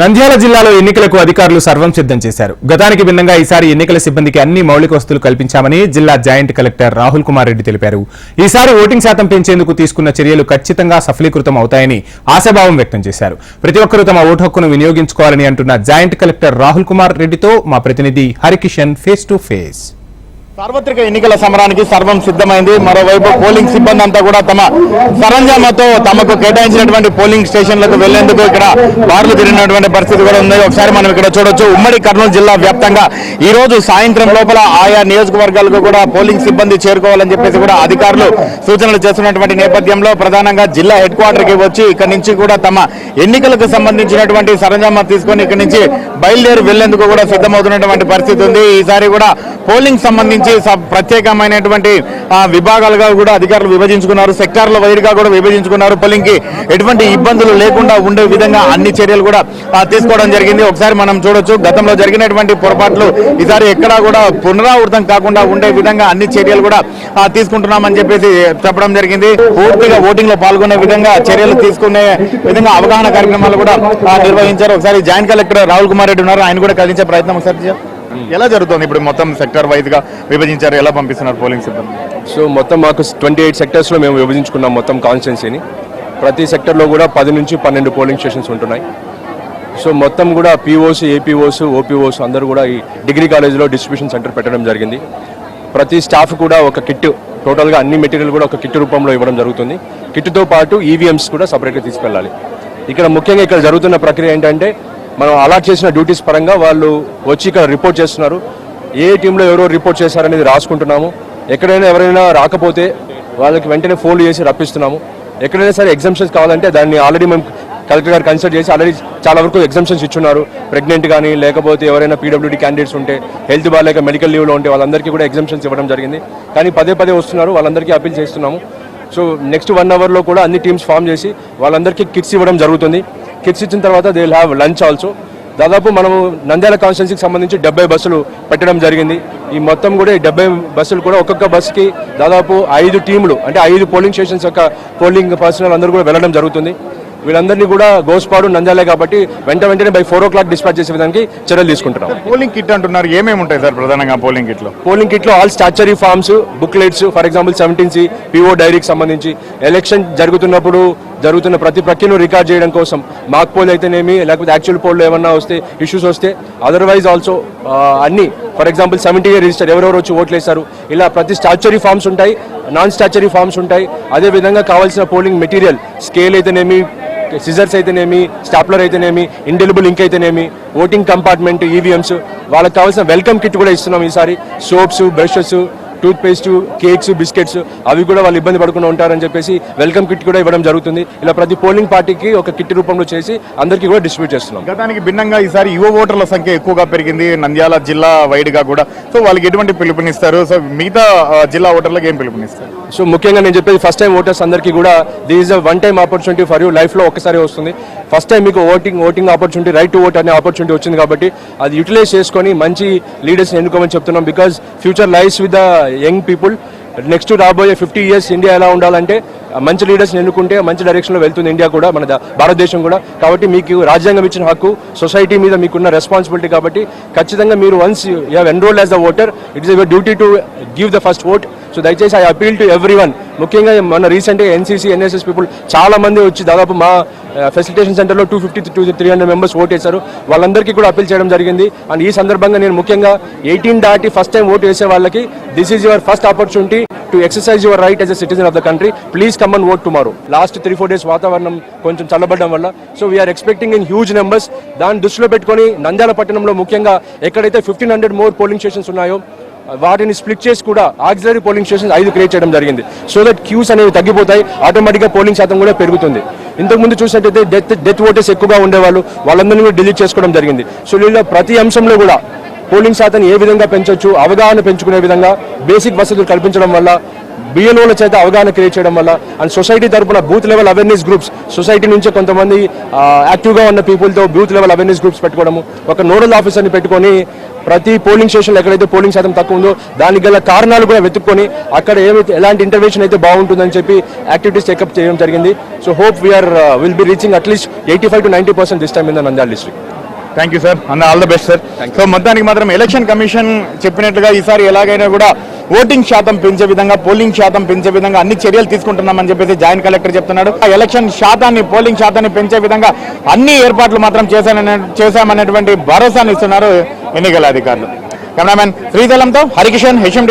నంద్యాల జిల్లాలో ఎన్నికలకు అధికారులు సర్వం సిద్ధం చేశారు. గతానికి భిన్నంగా ఈసారి ఎన్నికల సిబ్బందికి అన్ని మౌలిక వసతులు కల్పించామని జిల్లా జాయింట్ కలెక్టర్ రాహుల్ కుమార్ రెడ్డి తెలిపారు. ఈసారి ఓటింగ్ శాతం పెంచేందుకు తీసుకున్న చర్యలు ఖచ్చితంగా సఫలీకృతం అవుతాయని ఆశాభావం వ్యక్తం చేశారు. ప్రతి ఒక్కరూ తమ ఓటు హక్కును వినియోగించుకోవాలని అంటున్న జాయింట్ కలెక్టర్ రాహుల్ కుమార్ రెడ్డితో మా ప్రతినిధి హరికిషన్ ఫేస్ టు ఫేస్. సార్వత్రిక ఎన్నికల సమరానికి సర్వం సిద్ధమైంది. మరోవైపు పోలింగ్ సిబ్బంది అంతా కూడా తమ సరంజామాతో తమకు కేటాయించినటువంటి పోలింగ్ స్టేషన్లకు వెళ్లేందుకు ఇక్కడ బార్లు తిరిగినటువంటి పరిస్థితి కూడా ఉంది. ఒకసారి మనం ఇక్కడ చూడొచ్చు, ఉమ్మడి కర్నూలు జిల్లా వ్యాప్తంగా ఈ రోజు సాయంత్రం లోపల ఆయా నియోజకవర్గాలకు కూడా పోలింగ్ సిబ్బంది చేరుకోవాలని చెప్పేసి కూడా అధికారులు సూచనలు చేస్తున్నటువంటి నేపథ్యంలో ప్రధానంగా జిల్లా హెడ్ క్వార్టర్ కి వచ్చి ఇక్కడ నుంచి కూడా తమ ఎన్నికలకు సంబంధించినటువంటి సరంజామా తీసుకొని ఇక్కడ నుంచి బయలుదేరి వెళ్లేందుకు కూడా సిద్ధమవుతున్నటువంటి పరిస్థితి ఉంది. ఈసారి కూడా పోలింగ్ సంబంధించి ప్రత్యేకమైనటువంటి విభాగాలుగా కూడా అధికారులు విభజించుకున్నారు. సెక్టార్ల వైరుగా కూడా విభజించుకున్నారు. పోలింగ్ కి ఎటువంటి ఇబ్బందులు లేకుండా ఉండే విధంగా అన్ని చర్యలు కూడా తీసుకోవడం జరిగింది. ఒకసారి మనం చూడొచ్చు, గతంలో జరిగినటువంటి పొరపాట్లు ఈసారి ఎక్కడా కూడా పునరావృతం కాకుండా ఉండే విధంగా అన్ని చర్యలు కూడా తీసుకుంటున్నామని చెప్పేసి చెప్పడం జరిగింది. పూర్తిగా ఓటింగ్ లో పాల్గొనే విధంగా చర్యలు తీసుకునే విధంగా అవగాహన కార్యక్రమాలు కూడా నిర్వహించారు. ఒకసారి జాయింట్ కలెక్టర్ రాహుల్ కుమార్ రెడ్డి ఉన్నారు, ఆయన కూడా కలిసే ప్రయత్నం ఒకసారి ఎలా జరుగుతుంది? ఇప్పుడు మొత్తం సెక్టర్ వైజ్ గా విభజించారు, ఎలా పంపిస్తున్నారు పోలింగ్ సిబ్బంది? సో మొత్తం మాకు 28 సెక్టర్స్లో మేము విభజించుకున్నాం మొత్తం కాన్స్టిట్యున్సీని. ప్రతి సెక్టర్లో కూడా 10 నుంచి 12 పోలింగ్ స్టేషన్స్ ఉంటున్నాయి. సో మొత్తం కూడా పీఓస్, ఏపీఓస్, ఓపీఓస్ అందరూ కూడా ఈ డిగ్రీ కాలేజీలో డిస్ట్రిబ్యూషన్ సెంటర్ పెట్టడం జరిగింది. ప్రతి స్టాఫ్ కూడా ఒక కిట్, టోటల్గా అన్ని మెటీరియల్ కూడా ఒక కిట్ రూపంలో ఇవ్వడం జరుగుతుంది. కిట్తో పాటు ఈవీఎంస్ కూడా సపరేట్గా తీసుకెళ్ళాలి. ఇక్కడ ముఖ్యంగా ఇక్కడ జరుగుతున్న ప్రక్రియ ఏంటంటే, మనం అలాట్ చేసిన డ్యూటీస్ పరంగా వాళ్ళు వచ్చి ఇక్కడ రిపోర్ట్ చేస్తున్నారు. ఏ టీంలో ఎవరో రిపోర్ట్ చేశారనేది రాసుకుంటున్నాము. ఎక్కడైనా ఎవరైనా రాకపోతే వాళ్ళకి వెంటనే ఫోన్లు చేసి రప్పిస్తున్నాము. ఎక్కడైనా సరే ఎగ్జామ్షన్స్ కావాలంటే దాన్ని ఆల్రెడీ మేము కలెక్టర్ గారు కన్సల్ట్ చేసి ఆల్రెడీ చాలా వరకు ఎగ్జామ్షన్స్ ఇచ్చున్నారు. ప్రెగ్నెంట్ కానీ లేకపోతే ఎవరైనా పీడబ్ల్యూడీ క్యాండిడేట్స్ ఉంటే, హెల్త్ బాగాలేక మెడికల్ లీవ్లో ఉంటే వాళ్ళందరికీ కూడా ఎగ్జామ్షన్స్ ఇవ్వడం జరిగింది. కానీ పదే వస్తున్నారు, వాళ్ళందరికీ అప్పీల్ చేస్తున్నాము. సో నెక్స్ట్ 1 అవర్లో కూడా అన్ని టీమ్స్ ఫామ్ చేసి వాళ్ళందరికీ కిట్స్ ఇవ్వడం జరుగుతుంది. కిట్స్ ఇచ్చిన తర్వాత they will have lunch also. దాదాపు మనము నంద్యాల కాన్స్టిట్యున్సీకి సంబంధించి 70 బస్సులు పెట్టడం జరిగింది. ఈ మొత్తం కూడా ఈ 70 బస్సులు కూడా ఒక్కొక్క బస్సుకి దాదాపు 5 టీములు, అంటే 5 పోలింగ్ స్టేషన్స్ యొక్క పోలింగ్ పర్సనల్ అందరూ కూడా వెళ్ళడం జరుగుతుంది. వీళ్ళందరినీ కూడా గోస్పాడు నంద్యాలే కాబట్టి వెంటనే బై 4 o'clock డిస్పాచ్ చేసే విధానికి చర్యలు తీసుకుంటున్నాం. పోలింగ్ కిట్ అంటున్నారు, ఏమేమి ఉంటాయి సార్ ప్రధానంగా పోలింగ్ కిట్లో? All statutory forms, booklets, for example 17C PO డైరీకి సంబంధించి ఎలక్షన్ జరుగుతున్నప్పుడు జరుగుతున్న ప్రతి ప్రక్రియను రికార్డ్ చేయడం కోసం, మాక్ పోల్ అయితేనేమి లేకపోతే యాక్చువల్ పోల్లో ఏమన్నా వస్తే ఇష్యూస్ వస్తే, అదర్వైజ్ ఆల్సో అన్ని ఫర్ ఎగ్జాంపుల్ 70A రిజిస్టర్ ఎవరెవరు వచ్చి ఓట్లు వేశారు, ఇలా ప్రతి స్టాచ్యురీ ఫార్మ్స్ ఉంటాయి, నాన్ స్టాచ్యురీ ఫార్మ్స్ ఉంటాయి. అదేవిధంగా కావాల్సిన పోలింగ్ మెటీరియల్, స్కేల్ అయితేనేమి, సిజర్స్ అయితేనేమి, స్టాప్లర్ అయితేనేమి, ఇండెలిబుల్ ఇంక్ అయితేనేమి, ఓటింగ్ కంపార్ట్మెంట్, ఈవీఎంస్, వాళ్ళకి కావాల్సిన వెల్కమ్ కిట్ కూడా ఇస్తున్నాం ఈసారి. Soaps, brushes, toothpaste, cakes, biscuits అవి కూడా వాళ్ళు ఇబ్బంది పడకుండా ఉంటారని చెప్పేసి వెల్కమ్ కిట్ కూడా ఇవ్వడం జరుగుతుంది. ఇలా ప్రతి పోలింగ్ పార్టీకి ఒక కిట్ రూపంలో చేసి అందరికీ కూడా డిస్ట్రిబ్యూట్ చేస్తున్నాం. గతానికి భిన్నంగా ఈసారి యువ ఓటర్ల సంఖ్య ఎక్కువగా పెరిగింది నంద్యాల జిల్లా వైడ్ గా కూడా. సో వాళ్ళకి ఎటువంటి పిలుపునిస్తారు? సో మిగతా జిల్లా ఓటర్లకు ఏం పిలుపునిస్తారు? సో ముఖ్యంగా నేను చెప్పేది, ఫస్ట్ టైం ఓటర్స్ అందరికీ కూడా this is a one time opportunity for you. లైఫ్లో ఒక్కసారి వస్తుంది. ఫస్ట్ టైం మీకు voting opportunity, right to vote అనే ఆపర్చునిటీ వచ్చింది కాబట్టి అది యూటిలైజ్ చేసుకొని మంచి లీడర్స్ని ఎన్నుకోమని చెప్తున్నాం. Because future lies with the young people. Next రాబోయే 50 years ఇండియా ఎలా ఉండాలంటే మంచి లీడర్స్ని ఎన్నుకుంటే మంచి డైరెక్షన్లో వెళ్తుంది ఇండియా కూడా, మన భారతదేశం కూడా. కాబట్టి మీకు రాజ్యాంగం ఇచ్చిన హక్కు, సొసైటీ మీద మీకున్న రెస్పాన్సిబిలిటీ కాబట్టి ఖచ్చితంగా మీరు once you have enrolled as the voter, it is your duty to give the first vote. So దయచేసి I appeal to every one. ముఖ్యంగా మన రీసెంట్గా NCC, NSS పీపుల్ చాలా మంది వచ్చి దాదాపు మా ఫెసిలిటేషన్ సెంటర్లో 250 to 300 మెంబర్స్ ఓట్ వేశారు. వాళ్ళందరికీ కూడా అపీల్ చేయడం జరిగింది. అండ్ ఈ సందర్భంగా నేను ముఖ్యంగా 18 దాటి ఫస్ట్ టైం ఓటు వేసే వాళ్ళకి this is your first opportunity to exercise your right as a citizen of the country. Please come and vote tomorrow. Last 3-4 days వాతావరణం కొంచెం చల్లబడడం వల్ల so we're expecting in huge numbers. దాన్ని దృష్టిలో పెట్టుకొని నంద్యాల పట్టణంలో ముఖ్యంగా ఎక్కడైతే 1500 మోర్ పోలింగ్ స్టేషన్స్ ఉన్నాయో వాటిని స్ప్లిట్ చేసి కూడా ఆక్సిలరీ పోలింగ్ స్టేషన్స్ 5 క్రియేట్ చేయడం జరిగింది. సో దట్ క్యూస్ అనేవి తగ్గిపోతాయి, ఆటోమేటిక్గా పోలింగ్ శాతం కూడా పెరుగుతుంది. ఇంతకుముందు చూసినట్టయితే డెత్ ఓటర్స్ ఎక్కువగా ఉండేవాళ్ళు, వాళ్ళందరినీ కూడా డిలీట్ చేసుకోవడం జరిగింది. సో ఇలా ప్రతి అంశంలో కూడా పోలింగ్ శాతం ఏ విధంగా పెంచవచ్చు, అవగాహన పెంచుకునే విధంగా బేసిక్ వసతులు కల్పించడం వల్ల, బిఎల్ఓల చేత అవగాహన క్రియేట్ చేయడం వల్ల, అండ్ సొసైటీ తరఫున booth level awareness groups, society నుంచి కొంతమంది యాక్టివ్గా ఉన్న పీపుల్తో బూత్ లెవెల్ అవేర్నెస్ గ్రూప్స్ పెట్టుకోవడము, ఒక నోడల్ ఆఫీసర్ని పెట్టుకొని ప్రతి పోలింగ్ స్టేషన్లో ఎక్కడైతే పోలింగ్ శాతం తక్కువ ఉందో దానికి గల కారణాలు కూడా వెతుక్కొని అక్కడ ఎలాంటి ఇంటర్వెన్షన్ అయితే బాగుంటుందని చెప్పి యాక్టివిటీస్ చెకప్ చేయడం జరిగింది. So hope will be reaching at least 85 to 90% this time in the Nandyal district. Thank you sir, అన్న all the best sir. So మొత్తానికి మాత్రం ఎలక్షన్ కమిషన్ చెప్పినట్లుగా ఈసారి ఎలాగైనా కూడా ఓటింగ్ శాతం పెంచే విధంగా, పోలింగ్ శాతం పెంచే విధంగా అన్ని చర్యలు తీసుకుంటున్నామని చెప్పేసి జాయింట్ కలెక్టర్ చెప్తున్నాడు. ఎలక్షన్ శాతాన్ని, పోలింగ్ శాతాన్ని పెంచే విధంగా అన్ని ఏర్పాట్లు మాత్రం చేశామనేటువంటి భరోసాను ఇస్తున్నారు ఎన్నికల అధికారులు. కెమెరామెన్ శ్రీశైలంతో హరికిషన్, హెచ్ఎం.